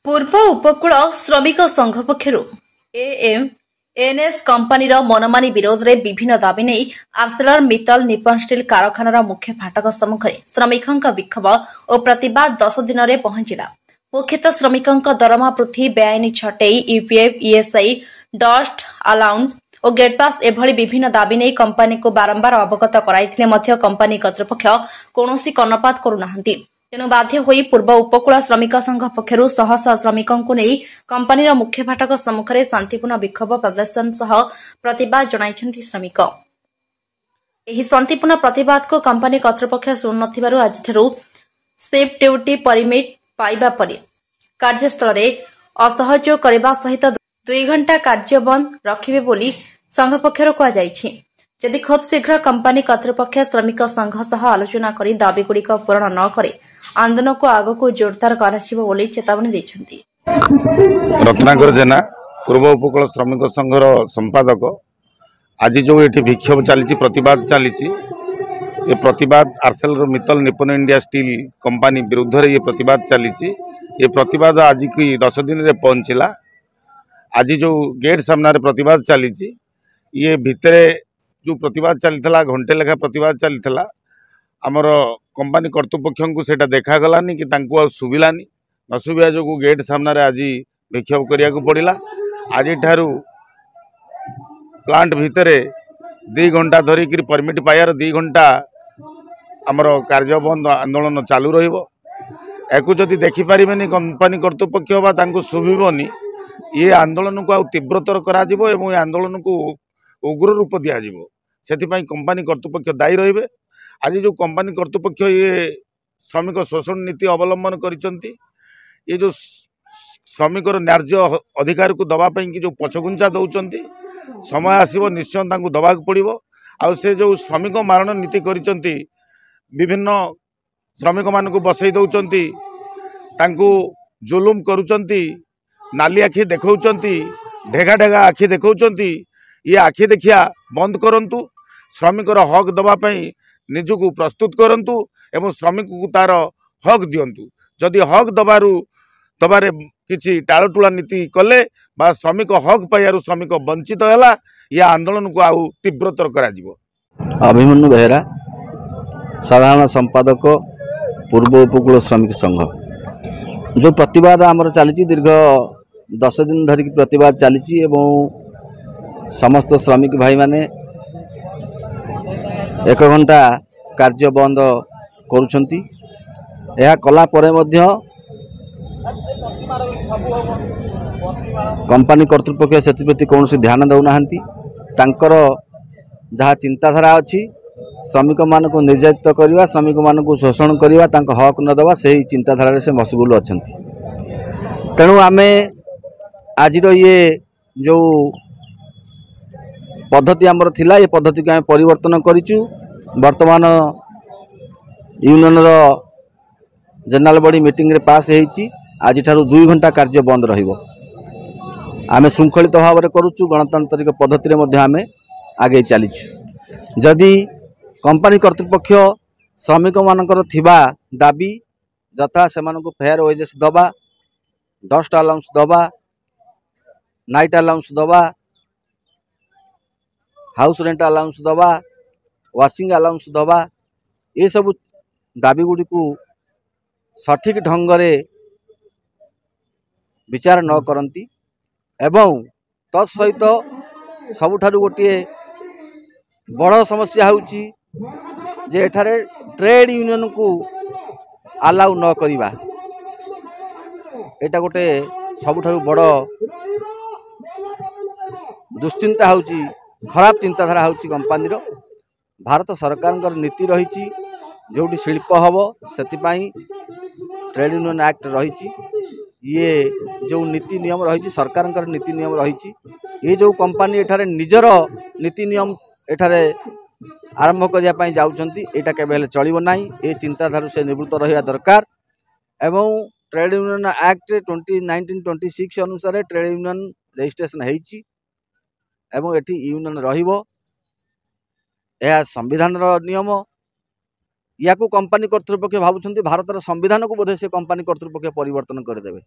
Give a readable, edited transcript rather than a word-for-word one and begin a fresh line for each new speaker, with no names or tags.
ପୂର୍ବ ଉପକୂଳ ଶ୍ରମିକ ସଂଘ ପକ୍ଷରୁ ଏଏମ୍ଏନ୍ଏସ୍ କମ୍ପାନୀର ମନମାନି ବିରୋଧରେ ବିଭିନ୍ନ ଦାବି ନେଇ ଆର୍ସେଲର ମିତ୍ତଲ ନିପ୍ପନ ଷ୍ଟିଲ୍ କାରଖାନାର ମୁଖ୍ୟ ଫାଟକ ସମ୍ମୁଖରେ ଶ୍ରମିକଙ୍କ ବିକ୍ଷୋଭ ଓ ପ୍ରତିବାଦ 10 ଦିନରେ ପହଞ୍ଚିଲା। ମୁଖ୍ୟତଃ ଶ୍ରମିକଙ୍କ ଦରମା ବୃଦ୍ଧି, ବେଆଇନ ଛଟେଇ, ୟୁପିଏଫ୍, ଇଏସ୍ଆଇ, ଡଷ୍ଟ ଆଲାଉନ୍ସ ଓ ଗେଟ୍ପାସ୍ ଏଭଳି ବିଭିନ୍ନ ଦାବି ନେଇ କମ୍ପାନୀକୁ ବାରମ୍ବାର ଅବଗତ କରାଇଥିଲେ ମଧ୍ୟ କମ୍ପାନୀ କର୍ତ୍ତୃପକ୍ଷ କୌଣସି କର୍ଣ୍ଣପାତ କରୁନାହାନ୍ତି। ତେଣୁ ବାଧ୍ୟ ହୋଇ ପୂର୍ବ ଉପକୂଳ ଶ୍ରମିକ ସଂଘ ପକ୍ଷରୁ ଶହ ଶହ ଶ୍ରମିକଙ୍କୁ ନେଇ କମ୍ପାନୀର ମୁଖ୍ୟ ଫାଟକ ସମ୍ମୁଖରେ ଶାନ୍ତିପୂର୍ଣ୍ଣ ବିକ୍ଷୋଭ ପ୍ରଦର୍ଶନ ସହ ପ୍ରତିବାଦ ଜଣାଇଛନ୍ତି ଶ୍ରମିକ। ଏହି ଶାନ୍ତିପୂର୍ଣ୍ଣ ପ୍ରତିବାଦକୁ କମ୍ପାନୀ କର୍ତ୍ତୃପକ୍ଷ ଶୁଣୁନଥିବାରୁ ଆଜିଠାରୁ ସିଫ୍ଟ ଡ୍ୟୁଟି ପରମିଟ୍ ପାଇବା ପରେ କାର୍ଯ୍ୟସ୍ଥଳରେ ଅସହଯୋଗ କରିବା ସହିତ 2 ଘଣ୍ଟା କାର୍ଯ୍ୟ ବନ୍ଦ ରଖିବେ ବୋଲି ସଂଘ ପକ୍ଷରୁ କୁହାଯାଇଛି। ଯଦି ଖୁବ୍ ଶୀଘ୍ର କମ୍ପାନୀ କର୍ତ୍ତୃପକ୍ଷ ଶ୍ରମିକ ସଂଘ ସହ ଆଲୋଚନା କରି ଦାବିଗୁଡ଼ିକ ପୂରଣ ନ କରେ ଆନ୍ଦୋଳନକୁ ଆଗକୁ ଜୋରଦାର କରାଯିବ ବୋଲି ଚେତାବନୀ ଦେଇଛନ୍ତି।
ରତ୍ନାକର ଜେନା, ପୂର୍ବ ଉପକୂଳ ଶ୍ରମିକ ସଂଘର ସମ୍ପାଦକ। ଆଜି ଯେଉଁ ଏଠି ବିକ୍ଷୋଭ ଚାଲିଛି, ପ୍ରତିବାଦ ଚାଲିଛି, ଏ ପ୍ରତିବାଦ Arcelor Mittal Nippon India steel company विरुद्ध ये प्रतिवाद चली। ये प्रतिवाद आज की 10 दिन रे पहुंचला। आज जो गेट सामने प्रतिवाद चली, ये भितर जो प्रतिवाद चली घंटे लेखा प्रतिवाद चली आमर कंपनी कर्तृपक्ष को सेटा देखागलानी कि शुभिलानी न शुभा जो गेट सामने आज विक्षोभ करिया पड़ा। आज ठारू प्लांट भितर 2 घंटा धरिक परमिट पायार 2 घंटा आमर कार्य बंद आंदोलन चालू रहिबो। एको जदि देखिपारे कंपनी कर्तृपक्ष शुभनी ये आंदोलन को तीव्रतर करा एवं ये आंदोलन को उग्र रूप दिज्व से कंपनी कर्तृपक्ष दायी रहिबे। आज जो कंपनी कर्तृपक्ष ये श्रमिक शोषण नीति अवलंबन करिसंती, ये जो श्रमिक न्याय्य अधिकार को दवापाई कि जो पछघुंचा दौरान समय आसव निश्चय दबा पड़ो। आ से जो श्रमिक मारण नीति करिसंती, विभिन्न श्रमिक मान को बसई दौरान जुलुम करुचंती, नाली आखि देखौचंती, ढेगा ढेगा आखि देखौचंती। ये आखि देखिया बंद करंतु, श्रमिकर हक दवापाई निजको प्रस्तुत करंतु एवं श्रमिक को तार हक दियंतु। जदि हक दबारे किछि टाळटुळा नीति कले बा श्रमिक हक पाइबारु श्रमिक वंचित हैला, या आंदोलन को आउ तीव्रतर करा जिवो।
अभिमन्यु बेहेरा, साधारण संपादक, पूर्व उपकूल श्रमिक संघ। जो प्रतिवाद आमर चली दीर्घ 10 दिन धरिक प्रतिवाद चली समस्त श्रमिक भाई माने 1 घंटा कार्य बंद करुछंती। यह कला परे मध्य कंपनी कर्तृपक्ष से कौन ध्यान देउनाहांती। तांकर जहाँ चिंताधारा अच्छी श्रमिक मान को निर्यातित करवा, श्रमिक मान को शोषण करवा, तांको हक न देवा, से चिंताधारा से मशगुल अछंती। तेणु आमे आज ये जो पद्धति आमर थिला, ये पद्धति को आम परिवर्तन करिचु। वर्तमान यूनियन जनरल बॉडी मीटिंग रे पास होईची। आज ठारू 2 घंटा कार्य बंद रहिबो। आमे श्रृंखलित भाव में करुचु, गणतांत्रिक पद्धति रे मध्य आमे आगे चलीचु। जदि कंपनी कर्तृपक्ष श्रमिक मानकर थिबा दाबी जथा से फेयर वेजेस दबा, डस्ट अलाउंस दबा, नाइट अलाउंस दबा, हाउस रेंट अलाउंस दबा, वाशिंग अलाउंस दबा, ये सब दाबी गुड़ी को सठिक ढंग से विचार न करती एवं तत्सहित सबुठारु गोटे बड़ समस्या होउची जे एठारे ट्रेड यूनियन को अलाउ न करिबा। एटा गोटे सबुठारु बड़ दुश्चिंता होउची, खराब चिंताधारा होउची कंपनी रो। भारत सरकार नीति रही जोटी शिल्प हम से ट्रेड यूनियन एक्ट रही। ये जो नीति नियम रही सरकार नीति नियम रही। ये जो कंपनी एठारे निजर नीति नियम एठारे आरंभ करने जाउछंती, एटा केबे चलिबो नाही। ए चिंताधारा से निवृत्त रहिया दरकार एवं ट्रेड यूनियन एक्ट 1926 अनुसार ट्रेड यूनियन रजिस्ट्रेशन होईची एवं एठी यूनियन रहिबो। यह संविधान नियम। या कंपनी कर्तृपक्ष भावुं भारतर संविधान को बोधे से कंपनी कर्तृपक्ष परिवर्तन करदेवे।